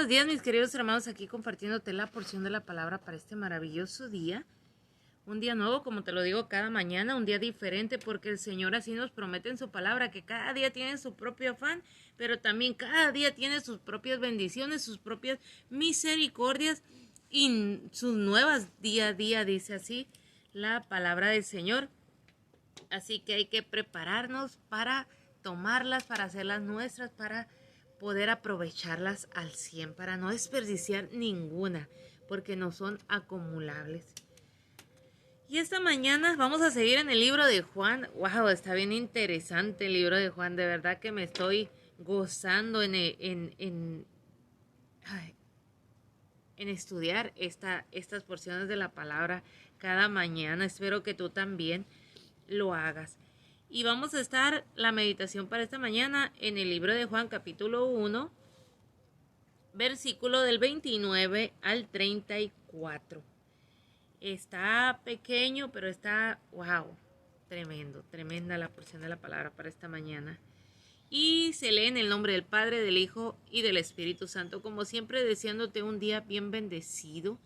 buenos días, mis queridos hermanos, aquí compartiéndote la porción de la palabra para este maravilloso día. Un día nuevo, como te lo digo, cada mañana, un día diferente, porque el Señor así nos promete en su palabra, que cada día tiene su propio afán, pero también cada día tiene sus propias bendiciones, sus propias misericordias y sus nuevas día a día, dice así la palabra del Señor. Así que hay que prepararnos para tomarlas, para hacerlas nuestras, para poder aprovecharlas al 100, para no desperdiciar ninguna, porque no son acumulables. Y esta mañana vamos a seguir en el libro de Juan. Wow, está bien interesante el libro de Juan. De verdad que me estoy gozando en estudiar estas porciones de la palabra cada mañana. Espero que tú también lo hagas. Y vamos a estar la meditación para esta mañana en el libro de Juan, capítulo 1, versículo del 29 al 34. Está pequeño, pero está, wow, tremenda la porción de la palabra para esta mañana. Y se lee en el nombre del Padre, del Hijo y del Espíritu Santo, como siempre deseándote un día bien bendecido.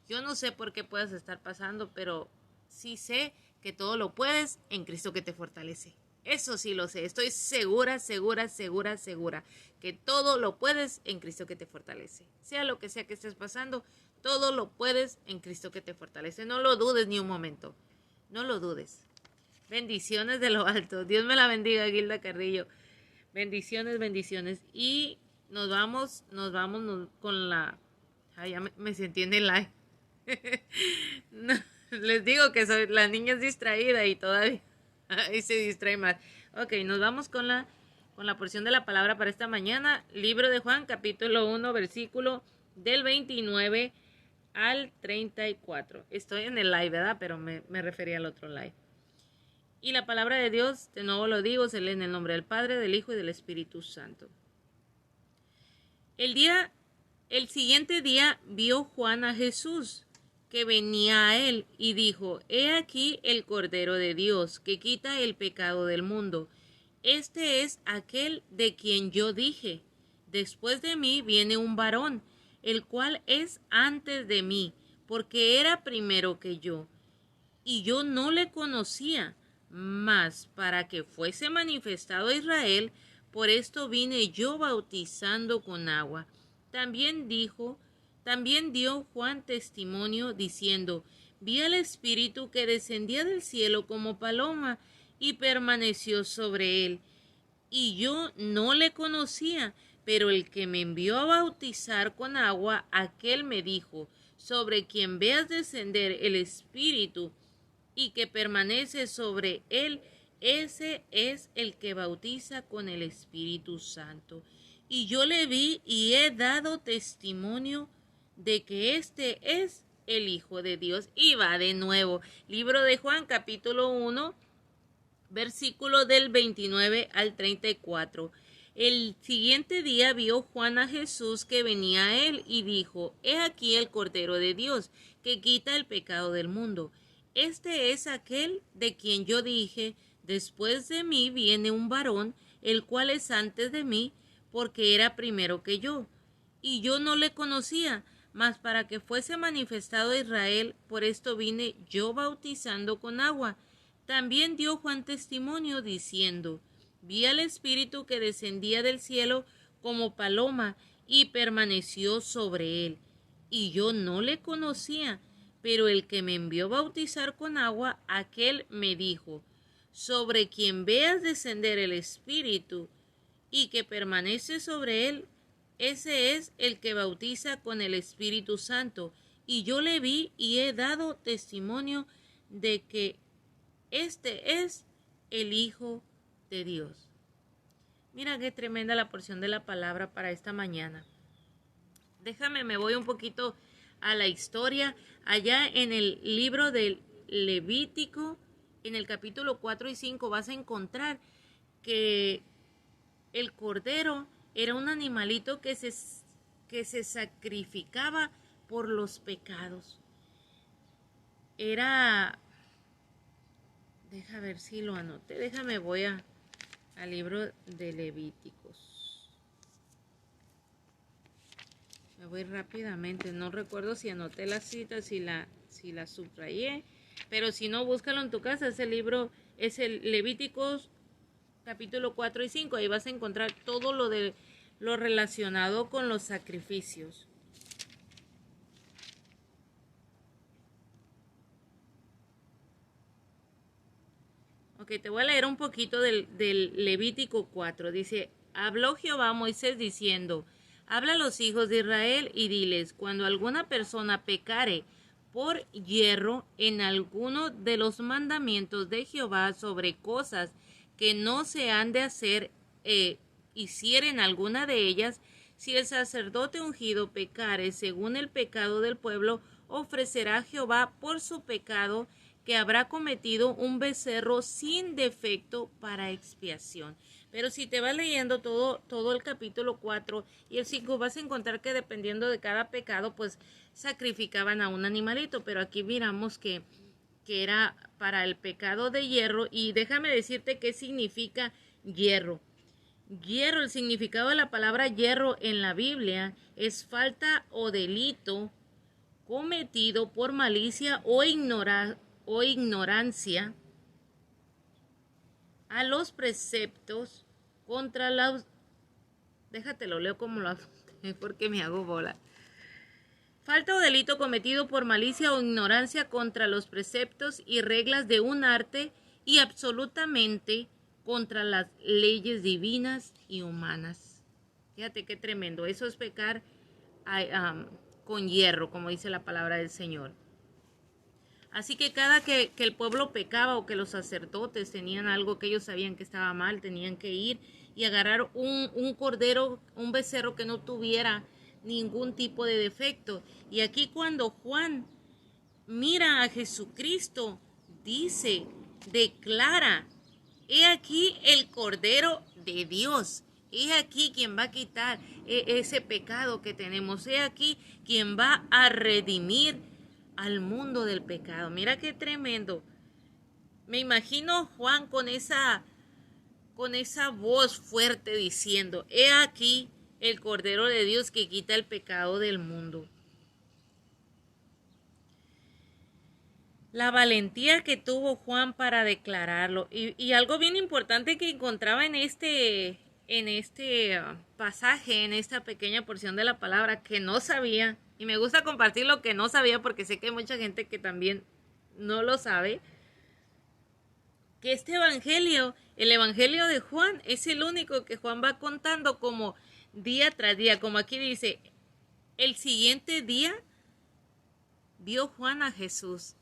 Yo no sé por qué puedas estar pasando, pero sí sé que todo lo puedes en Cristo que te fortalece. Eso sí lo sé, estoy segura que todo lo puedes en Cristo que te fortalece. Sea lo que sea que estés pasando, todo lo puedes en Cristo que te fortalece. No lo dudes ni un momento, no lo dudes. Bendiciones de lo alto. Dios me la bendiga, Gilda Carrillo. Bendiciones. Y nos vamos con la... Ay, ya me sentí en el live. No, les digo que la niña es distraída y todavía ahí se distrae más. Ok, nos vamos con la porción de la palabra para esta mañana. Libro de Juan, capítulo 1, versículo del 29 al 34. Estoy en el live, ¿verdad? Pero me refería al otro live. Y la palabra de Dios, de nuevo lo digo, se lee en el nombre del Padre, del Hijo y del Espíritu Santo. El siguiente día vio Juan a Jesús, que venía a él, y dijo: He aquí el Cordero de Dios, que quita el pecado del mundo. Este es aquel de quien yo dije: Después de mí viene un varón, el cual es antes de mí, porque era primero que yo. Y yo no le conocía, mas para que fuese manifestado a Israel, por esto vine yo bautizando con agua. También dio Juan testimonio diciendo: Vi al Espíritu que descendía del cielo como paloma y permaneció sobre él. Y yo no le conocía, pero el que me envió a bautizar con agua, aquel me dijo: Sobre quien veas descender el Espíritu y que permanece sobre él, ese es el que bautiza con el Espíritu Santo. Y yo le vi y he dado testimonio de que este es el Hijo de Dios. Y va de nuevo. Libro de Juan, capítulo 1, versículo del 29 al 34. El siguiente día vio Juan a Jesús que venía a él y dijo: He aquí el Cordero de Dios, que quita el pecado del mundo. Este es aquel de quien yo dije: Después de mí viene un varón, el cual es antes de mí, porque era primero que yo. Y yo no le conocía, mas para que fuese manifestado a Israel, por esto vine yo bautizando con agua. También dio Juan testimonio diciendo: Vi al Espíritu que descendía del cielo como paloma y permaneció sobre él. Y yo no le conocía, pero el que me envió a bautizar con agua, aquel me dijo: Sobre quien veas descender el Espíritu y que permanece sobre él, ese es el que bautiza con el Espíritu Santo. Y yo le vi y he dado testimonio de que este es el Hijo de Dios. Mira qué tremenda la porción de la palabra para esta mañana. Me voy un poquito a la historia. Allá en el libro del Levítico, en el capítulo 4 y 5, vas a encontrar que el cordero era un animalito que se sacrificaba por los pecados. Deja ver si lo anoté. Voy al libro de Levíticos. voy rápidamente, no recuerdo si anoté la cita, si la subrayé, pero si no, búscalo en tu casa. Ese libro es el Levíticos capítulo 4 y 5. Ahí vas a encontrar todo lo relacionado con los sacrificios. Ok, te voy a leer un poquito del Levítico 4. Dice, habló Jehová a Moisés diciendo, habla a los hijos de Israel y diles, cuando alguna persona pecare por hierro en alguno de los mandamientos de Jehová sobre cosas que no se han de hacer, hicieren alguna de ellas, si el sacerdote ungido pecare según el pecado del pueblo, ofrecerá a Jehová por su pecado que habrá cometido un sin defecto para expiación. Pero si te vas leyendo todo el capítulo 4 y el 5, vas a encontrar que dependiendo de cada pecado, pues sacrificaban a un animalito. Pero aquí miramos que era para el pecado de hierro. Y déjame decirte qué significa hierro. Hierro, el significado de la palabra hierro en la Biblia es falta o delito cometido por malicia o ignorancia a los preceptos contra los... Déjate lo leo como lo apunté porque me hago bola. Falta o delito cometido por malicia o ignorancia contra los preceptos y reglas de un arte y absolutamente contra las leyes divinas y humanas. Fíjate qué tremendo. Eso es pecar con hierro, como dice la palabra del Señor. Así que cada que el pueblo pecaba o que los sacerdotes tenían algo que ellos sabían que estaba mal, tenían que ir y agarrar un cordero, un becerro que no tuviera ningún tipo de defecto. Y aquí cuando Juan mira a Jesucristo, dice, declara, he aquí el Cordero de Dios. He aquí quien va a quitar ese pecado que tenemos. He aquí quien va a redimir al mundo del pecado. Mira qué tremendo. Me imagino Juan con esa voz fuerte diciendo, he aquí el Cordero de Dios que quita el pecado del mundo. La valentía que tuvo Juan para declararlo. Y algo bien importante que encontraba en este pasaje, en esta pequeña porción de la palabra que no sabía, y me gusta compartir lo que no sabía porque sé que hay mucha gente que también no lo sabe, que este evangelio, el evangelio de Juan, es el único que Juan va contando como día tras día, como aquí dice, el siguiente día vio Juan a Jesús.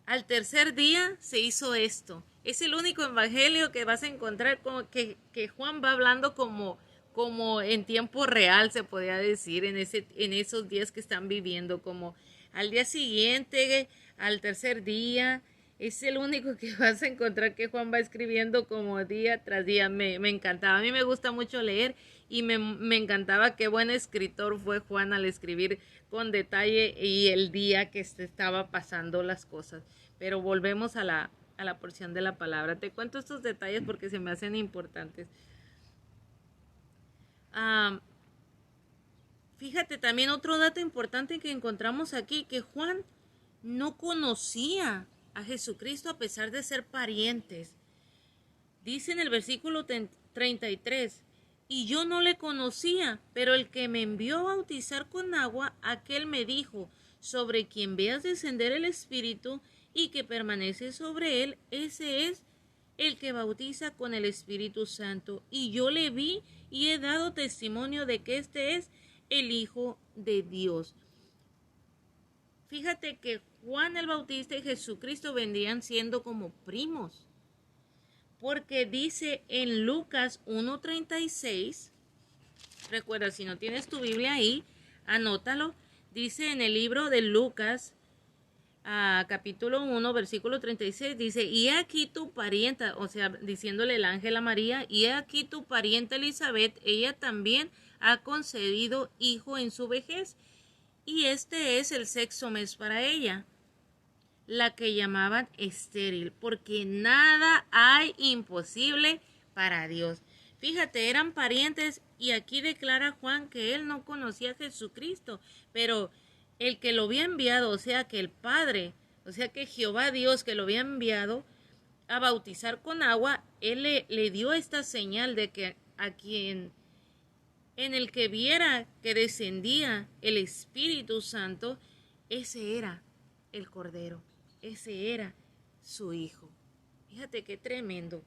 Al tercer día se hizo esto. Es el único evangelio que vas a encontrar como que Juan va hablando como en tiempo real, se podría decir, en esos días que están viviendo, como al día siguiente, al tercer día. Es el único que vas a encontrar que Juan va escribiendo como día tras día. Me encantaba. A mí me gusta mucho leer y me encantaba qué buen escritor fue Juan al escribir con detalle y el día que se estaba pasando las cosas. Pero volvemos a la porción de la palabra. Te cuento estos detalles porque se me hacen importantes. Fíjate también otro dato importante que encontramos aquí, que Juan no conocía a Jesucristo a pesar de ser parientes. Dice en el versículo 33, y yo no le conocía, pero el que me envió a bautizar con agua, aquel me dijo, sobre quien veas descender el Espíritu y que permanece sobre él, ese es el que bautiza con el Espíritu Santo. Y yo le vi y he dado testimonio de que este es el Hijo de Dios. Fíjate que Juan el Bautista y Jesucristo vendrían siendo como primos. Porque dice en Lucas 1:36, recuerda, si no tienes tu Biblia ahí, anótalo. Dice en el libro de Lucas, capítulo 1, versículo 36, dice, y he aquí tu parienta, o sea, diciéndole el ángel a María, y he aquí tu parienta Elizabeth, ella también ha concebido hijo en su vejez, y este es el sexto mes para ella, la que llamaban estéril, porque nada hay imposible para Dios. Fíjate, eran parientes Y aquí declara Juan que él no conocía a Jesucristo, pero el que lo había enviado, o sea que el Padre, o sea que Jehová Dios que lo había enviado a bautizar con agua, él le dio esta señal de que a quien en el que viera que descendía el Espíritu Santo, ese era el Cordero, ese era su Hijo. Fíjate qué tremendo.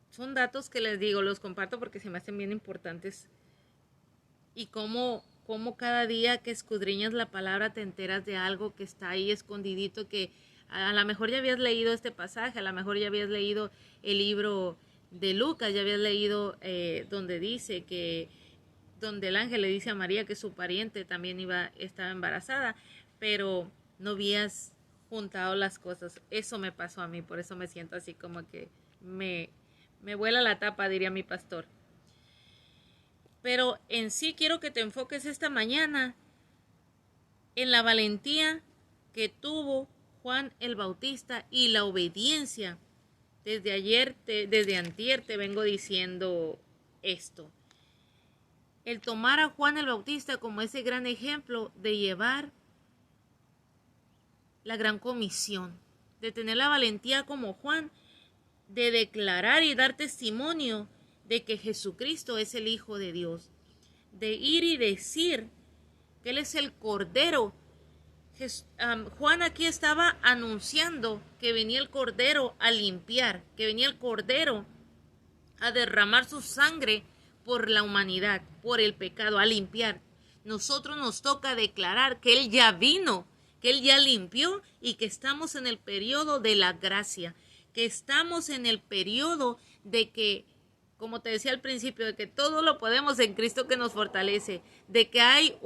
Son datos que les digo, los comparto porque se me hacen bien importantes. Y cómo cada día que escudriñas la palabra te enteras de algo que está ahí escondidito, que a lo mejor ya habías leído este pasaje, a lo mejor ya habías leído el libro de Lucas, ya habías leído donde dice que, donde el ángel le dice a María que su pariente también estaba embarazada, pero no habías juntado las cosas. Eso me pasó a mí, por eso me siento así como que me vuela la tapa, diría mi pastor. Pero en sí quiero que te enfoques esta mañana en la valentía que tuvo Juan el Bautista y la obediencia. Desde antier te vengo diciendo esto. El tomar a Juan el Bautista como ese gran ejemplo de llevar la gran comisión, de tener la valentía como Juan, de declarar y dar testimonio de que Jesucristo es el Hijo de Dios, de ir y decir que Él es el Cordero. Juan aquí estaba anunciando que venía el Cordero a limpiar, que venía el Cordero a derramar su sangre por la humanidad, por el pecado, a limpiar. Nosotros nos toca declarar que Él ya vino, que Él ya limpió y que estamos en el periodo de la gracia, que estamos en el periodo de que, como te decía al principio, de que todo lo podemos en Cristo que nos fortalece, de que hay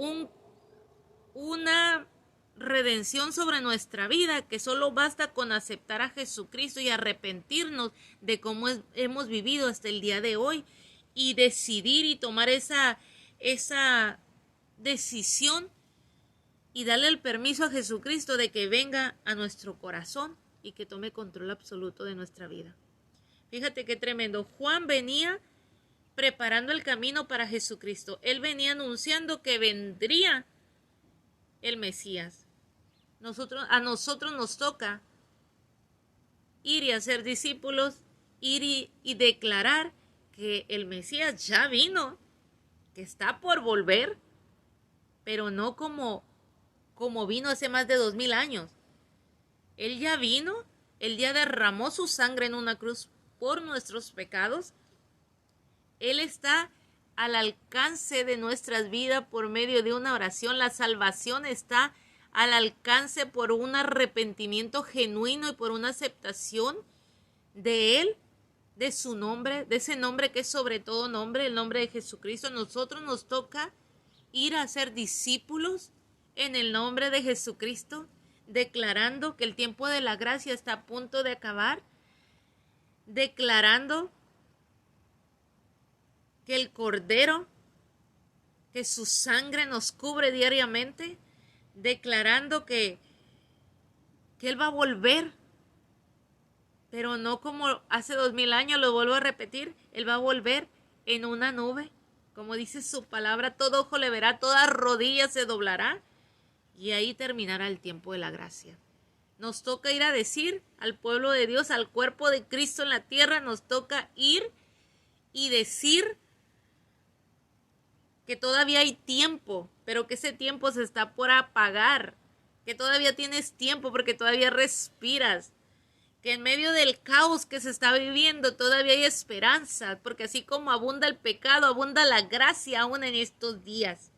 una redención sobre nuestra vida, que solo basta con aceptar a Jesucristo y arrepentirnos de cómo hemos vivido hasta el día de hoy y decidir y tomar esa decisión y darle el permiso a Jesucristo de que venga a nuestro corazón y que tome control absoluto de nuestra vida. Fíjate qué tremendo. Juan venía preparando el camino para Jesucristo. Él venía anunciando que vendría el Mesías. A nosotros nos toca ir y hacer discípulos, ir y declarar que el Mesías ya vino, que está por volver, pero no como vino hace más de 2000 años. Él ya vino, Él ya derramó su sangre en una cruz por nuestros pecados. Él está al alcance de nuestras vidas por medio de una oración. La salvación está al alcance por un arrepentimiento genuino y por una aceptación de Él, de su nombre, de ese nombre que es sobre todo nombre, el nombre de Jesucristo. Nosotros nos toca ir a ser discípulos en el nombre de Jesucristo, declarando que el tiempo de la gracia está a punto de acabar, declarando que el Cordero, que su sangre nos cubre diariamente, declarando que Él va a volver, pero no como hace 2000 años, lo vuelvo a repetir, Él va a volver en una nube, como dice su palabra, todo ojo le verá, toda rodilla se doblará, y ahí terminará el tiempo de la gracia. Nos toca ir a decir al pueblo de Dios, al cuerpo de Cristo en la tierra, nos toca ir y decir que todavía hay tiempo, pero que ese tiempo se está por apagar, que todavía tienes tiempo porque todavía respiras, que en medio del caos que se está viviendo todavía hay esperanza, porque así como abunda el pecado, abunda la gracia aún en estos días.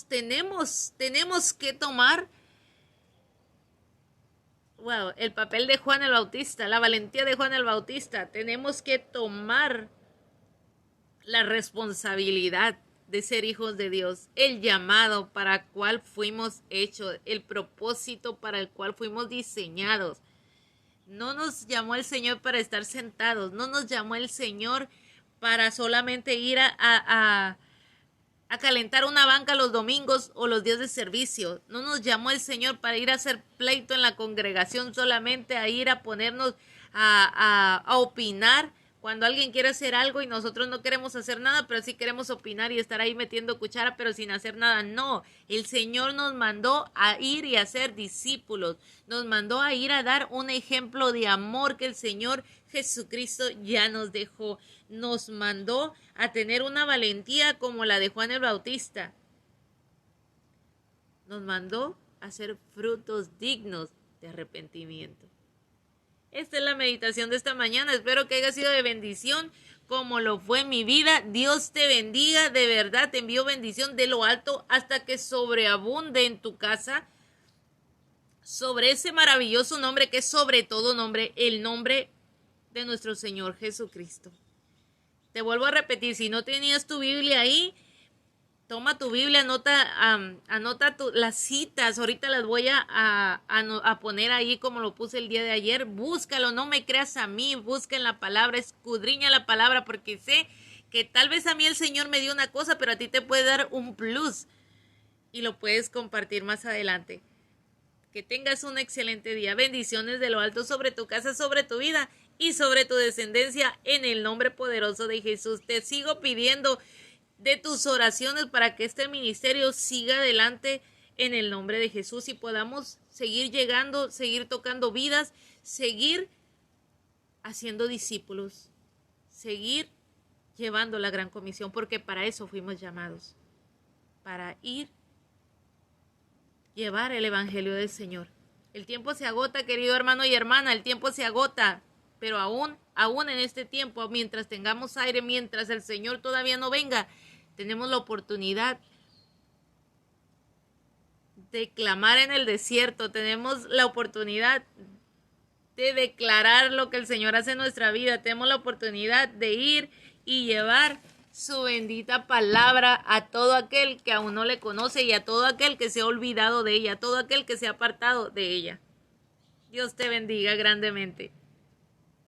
Tenemos que tomar el papel de Juan el Bautista, la valentía de Juan el Bautista. Tenemos que tomar la responsabilidad de ser hijos de Dios, el llamado para el cual fuimos hechos, el propósito para el cual fuimos diseñados. No nos llamó el Señor para estar sentados, no nos llamó el Señor para solamente ir a calentar una banca los domingos o los días de servicio. No nos llamó el Señor para ir a hacer pleito en la congregación, solamente a ir a ponernos a opinar Cuando alguien quiere hacer algo y nosotros no queremos hacer nada, pero sí queremos opinar y estar ahí metiendo cuchara, pero sin hacer nada. No, el Señor nos mandó a ir y a ser discípulos. Nos mandó a ir a dar un ejemplo de amor que el Señor Jesucristo ya nos dejó. Nos mandó a tener una valentía como la de Juan el Bautista. Nos mandó a hacer frutos dignos de arrepentimiento. Esta es la meditación de esta mañana. Espero que haya sido de bendición como lo fue en mi vida. Dios te bendiga. De verdad te envío bendición de lo alto hasta que sobreabunde en tu casa. Sobre ese maravilloso nombre que es sobre todo nombre, el nombre de nuestro Señor Jesucristo. Te vuelvo a repetir, si no tenías tu Biblia ahí, toma tu Biblia, anota las citas, ahorita las voy a poner ahí como lo puse el día de ayer. Búscalo, no me creas a mí, busca en la palabra, escudriña la palabra, porque sé que tal vez a mí el Señor me dio una cosa, pero a ti te puede dar un plus y lo puedes compartir más adelante. Que tengas un excelente día. Bendiciones de lo alto sobre tu casa, sobre tu vida y sobre tu descendencia en el nombre poderoso de Jesús. Te sigo pidiendo de tus oraciones para que este ministerio siga adelante en el nombre de Jesús y podamos seguir llegando, seguir tocando vidas, seguir haciendo discípulos, seguir llevando la gran comisión, porque para eso fuimos llamados, para ir, llevar el evangelio del Señor. El tiempo se agota, querido hermano y hermana, el tiempo se agota, pero aún en este tiempo, mientras tengamos aire, mientras el Señor todavía no venga, tenemos la oportunidad de clamar en el desierto, tenemos la oportunidad de declarar lo que el Señor hace en nuestra vida, tenemos la oportunidad de ir y llevar su bendita palabra a todo aquel que aún no le conoce y a todo aquel que se ha olvidado de ella, a todo aquel que se ha apartado de ella. Dios te bendiga grandemente.